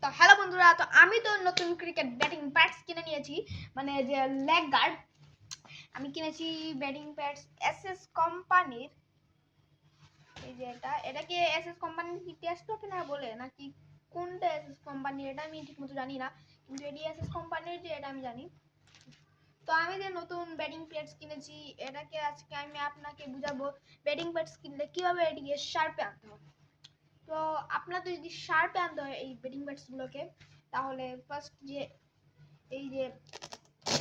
তো হ্যালো বন্ধুরা, তো আমি তো নতুন ক্রিকেট ব্যাটিং প্যাডস কিনে নিয়েছি, মানে যে লেগ গার্ড। আমি কিনেছি ব্যাটিং প্যাডস এসএস কোম্পানির। এই যে এটাকে এসএস কোম্পানির ইতিহাস তো আপনারা বলে নাকি কোনটা এসএস কোম্পানি, এটা আমি ঠিকমতো জানি না, কিন্তু এটি এসএস কোম্পানির যে এটা আমি জানি। তো আমি যে নতুন ব্যাটিং প্যাডস কিনেছি, এটাকে আজকে আমি আপনাকে বুঝাবো ব্যাটিং প্যাডস কিনলে কিভাবে এটিকে শার্পে আনতে হবে। তো আপনাদের যদি শার্পে আনতে হয় এই ব্যাটিং প্যাডসগুলোকে, তাহলে ফার্স্ট যে এই যে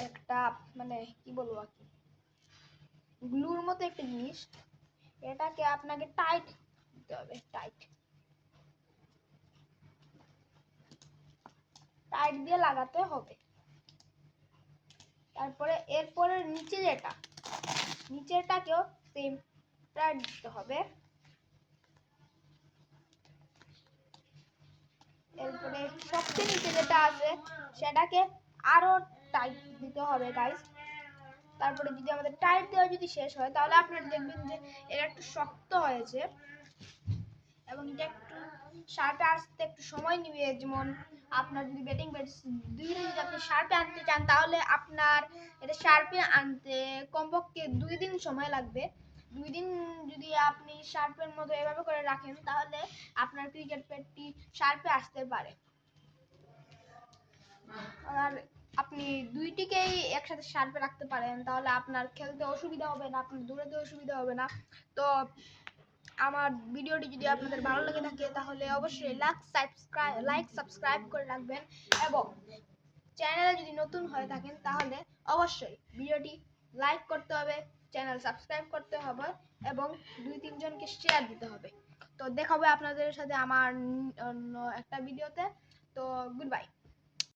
একটা মানে কি বলবো আর কি, গ্লুর মতো একটা জিনিস, এটাকে আপনাকে টাইট দিতে হবে, টাইট টাইট দিয়ে লাগাতে হবে। তারপরে এরপরে নিচেরটাকেও সেম টাইট দিতে হবে। এরপরে সবচেয়ে নিচে যেটা আছে সেটাকে আরো টাইট দিতে হবে গাইস। তারপরে যদি আমাদের টাইট দেওয়া যদি শেষ হয়, তাহলে আপনারা দেখবেন যে এটা একটু শক্ত হয়েছে এবং এটা একটু শার্পে আসতে একটু সময় নেবে। যেমন আপনার যদি ব্যাটিং ব্যাটস দুইটা যদি আপনি শার্পে আনতে চান, তাহলে আপনার এটা শার্পে আনতে কমপক্ষে 2 দিন সময় লাগবে। 2 দিন যদি আপনি শার্পের মতো এভাবে করে রাখেন, তাহলে আপনার ক্রিকেট প্যাডটি শার্পে আসতে পারে। আর আপনি দুইটিকেই একসাথে শার্পে রাখতে পারেন, তাহলে আপনার খেলতে অসুবিধা হবে না, আপনার দৌড়াতে অসুবিধা হবে না। তো আমার ভিডিওটি যদি আপনাদের ভালো লেগে থাকে, তাহলে অবশ্যই লাইক সাবস্ক্রাইব করে রাখবেন, এবং চ্যানেলে যদি নতুন হয়ে থাকেন তাহলে অবশ্যই ভিডিওটি লাইক করতে হবে, চ্যানেল সাবস্ক্রাইব করতে হবে এবং 2-3 জনকে শেয়ার দিতে হবে। তো দেখা হবে আপনাদের সাথে আমার অন্য একটা ভিডিওতে। তো গুড বাই।